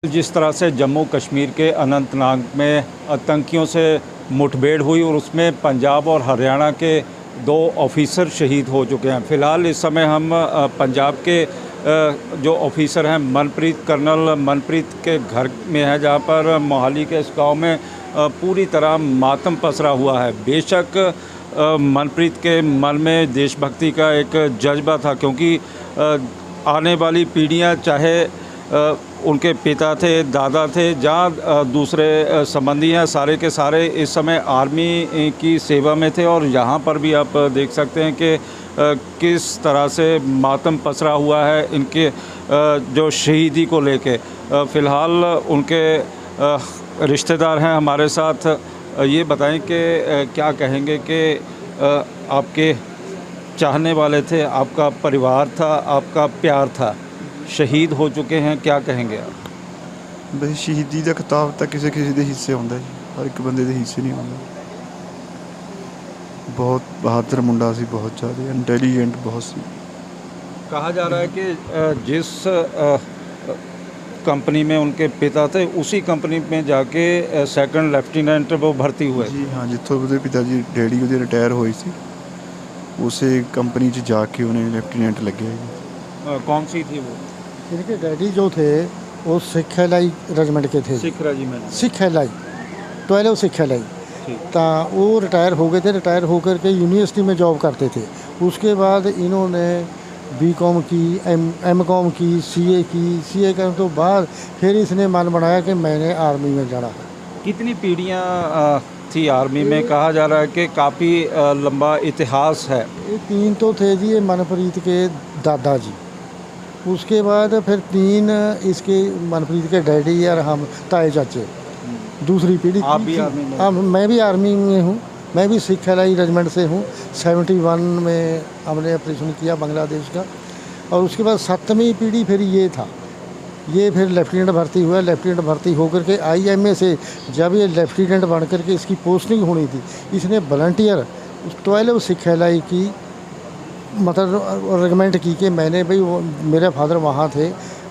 जिस तरह से जम्मू कश्मीर के अनंतनाग में आतंकियों से मुठभेड़ हुई और उसमें पंजाब और हरियाणा के 2 ऑफिसर शहीद हो चुके हैं। फ़िलहाल इस समय हम पंजाब के जो ऑफिसर हैं कर्नल मनप्रीत के घर में है, जहां पर मोहाली के इस गांव में पूरी तरह मातम पसरा हुआ है। बेशक मनप्रीत के मन में देशभक्ति का एक जज्बा था, क्योंकि आने वाली पीढ़ियां चाहे उनके पिता थे, दादा थे, जहाँ दूसरे संबंधी हैं, सारे के सारे इस समय आर्मी की सेवा में थे। और यहाँ पर भी आप देख सकते हैं कि किस तरह से मातम पसरा हुआ है इनके जो शहीदी को लेके। फ़िलहाल उनके रिश्तेदार हैं हमारे साथ। ये बताएं कि क्या कहेंगे कि आपके चाहने वाले थे, आपका परिवार था, आपका प्यार था, शहीद हो चुके हैं, क्या कहेंगे आप? बस शहीदी का खिताब तो किसी किसी के हिस्से आता जी, हर एक बंदे के हिस्से नहीं आता। बहुत बहादुर मुंडा सी, बहुत ज़्यादा इंटेलीजेंट बहुत सी। कहा जा रहा है कि जिस कंपनी में उनके पिता थे, उसी कंपनी में जाके सेकंड लेफ्टिनेंट वो भर्ती हुए जी हाँ, जितों उसके पिता जी डैडी वो रिटायर हुए सी, उसे कंपनी जाके उन्हें लेफ्टिनेंट लगे। कौन सी थी वो? इनके डैडी जो थे वो सिख एलाई रेजिमेंट के थे। Sikh regiment, Sikh ally 12 Sikh ally तो वो रिटायर हो गए थे। रिटायर होकर के यूनिवर्सिटी में जॉब करते थे। उसके बाद इन्होंने बीकॉम की, एमकॉम की, सीए की। सीए करने तो बाद फिर इसने मन बनाया कि मैंने आर्मी में जाना है। कितनी पीढ़ियाँ थी आर्मी में? कहा जा रहा है कि काफ़ी लंबा इतिहास है। ये 3 तो थे जी, ये मनप्रीत के दादाजी। उसके बाद फिर 3 इसके मनप्रीत के डैडी और हम ताए चाचे, दूसरी पीढ़ी। आप भी आर्मी में? हाँ, मैं भी आर्मी में हूँ। मैं भी सिख एलाई रेजिमेंट से हूँ। 71 में हमने ऑपरेशन किया बांग्लादेश का। और उसके बाद 7वीं पीढ़ी फिर ये था। ये फिर लेफ्टिनेंट भर्ती हुआ। लेफ्टिनेंट भर्ती होकर के IMA से जब ये लेफ्टिनेंट बन कर के इसकी पोस्टिंग होनी थी, इसने वॉलंटियर 12 सिख एलाई की मतलब रेगमेंट की कि मैंने भाई वो मेरे फादर वहाँ थे,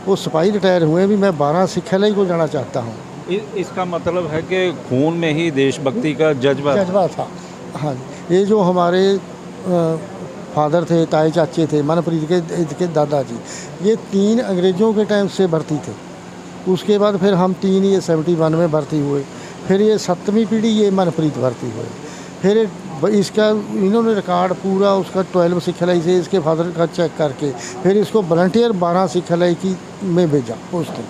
वो सिपाही रिटायर हुए, भी मैं 12 सिख एलाई को जाना चाहता हूँ। इसका मतलब है कि खून में ही देशभक्ति का जज्बा था। हाँ, ये जो हमारे फादर थे, ताए चाचे थे, मनप्रीत के दादाजी, ये 3 अंग्रेज़ों के टाइम से भर्ती थे। उसके बाद फिर हम 3 ये 71 में भर्ती हुए। फिर ये 7वीं पीढ़ी ये मनप्रीत भर्ती हुए। फिर इसका इन्होंने रिकॉर्ड पूरा उसका 12 सिख एलाई से इसके फादर का चेक करके फिर इसको वॉलंटियर 12 सिख एलाई की में भेजा पोस्टिंग।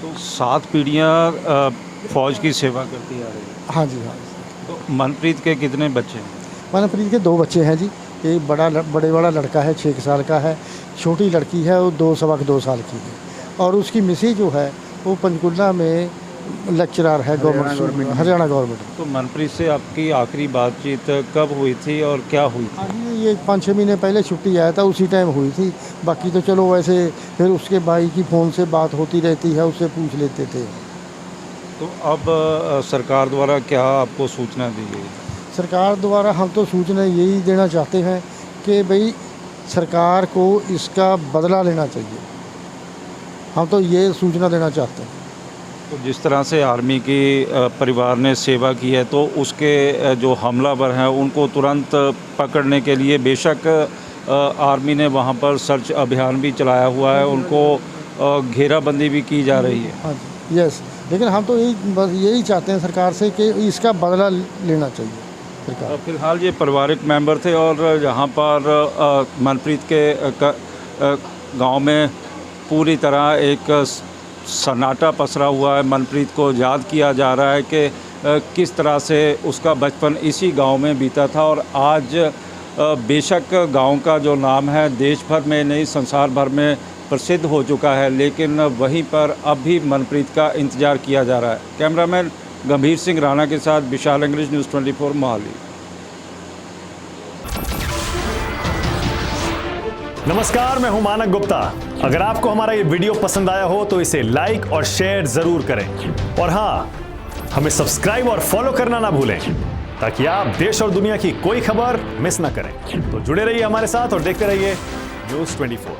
तो 7 पीढ़ियाँ फौज की सेवा करती आ रही है। हाँ जी, हाँ। तो मनप्रीत के कितने बच्चे हैं? मनप्रीत के 2 बच्चे हैं जी। एक बड़े वाला लड़का है 6 साल का है, छोटी लड़की है वो 2 साल की है। और उसकी मिसेज जो है वो पंचकुला में लेक्चरर है गवर्नमेंट, हरियाणा गवर्नमेंट। तो मनप्रीत से आपकी आखिरी बातचीत कब हुई थी और क्या हुई थी? ये 5-6 महीने पहले छुट्टी आया था, उसी टाइम हुई थी। बाकी तो चलो वैसे फिर उसके भाई की फ़ोन से बात होती रहती है, उससे पूछ लेते थे। तो अब सरकार द्वारा क्या आपको सूचना दी गई? सरकार द्वारा हम तो सूचना यही देना चाहते हैं कि भाई सरकार को इसका बदला लेना चाहिए। हम तो ये सूचना देना चाहते हैं। तो जिस तरह से आर्मी की परिवार ने सेवा की है, तो उसके जो हमलावर हैं उनको तुरंत पकड़ने के लिए बेशक आर्मी ने वहां पर सर्च अभियान भी चलाया हुआ है, उनको घेराबंदी भी की जा रही है। हाँ जी, यस। लेकिन हम तो बस यही चाहते हैं सरकार से कि इसका बदला लेना चाहिए सरकार। फिलहाल ये पारिवारिक मेंबर थे और यहाँ पर मनप्रीत के गांव में पूरी तरह एक सन्नाटा पसरा हुआ है। मनप्रीत को याद किया जा रहा है कि किस तरह से उसका बचपन इसी गांव में बीता था। और आज बेशक गांव का जो नाम है देश भर में नहीं संसार भर में प्रसिद्ध हो चुका है, लेकिन वहीं पर अब भी मनप्रीत का इंतज़ार किया जा रहा है। कैमरामैन गंभीर सिंह राणा के साथ विशाल इंग्लिश, न्यूज़ 24 मोहाली। नमस्कार, मैं हूं मानक गुप्ता। अगर आपको हमारा ये वीडियो पसंद आया हो तो इसे लाइक और शेयर जरूर करें। और हाँ, हमें सब्सक्राइब और फॉलो करना ना भूलें, ताकि आप देश और दुनिया की कोई खबर मिस ना करें। तो जुड़े रहिए हमारे साथ और देखते रहिए न्यूज़ 24।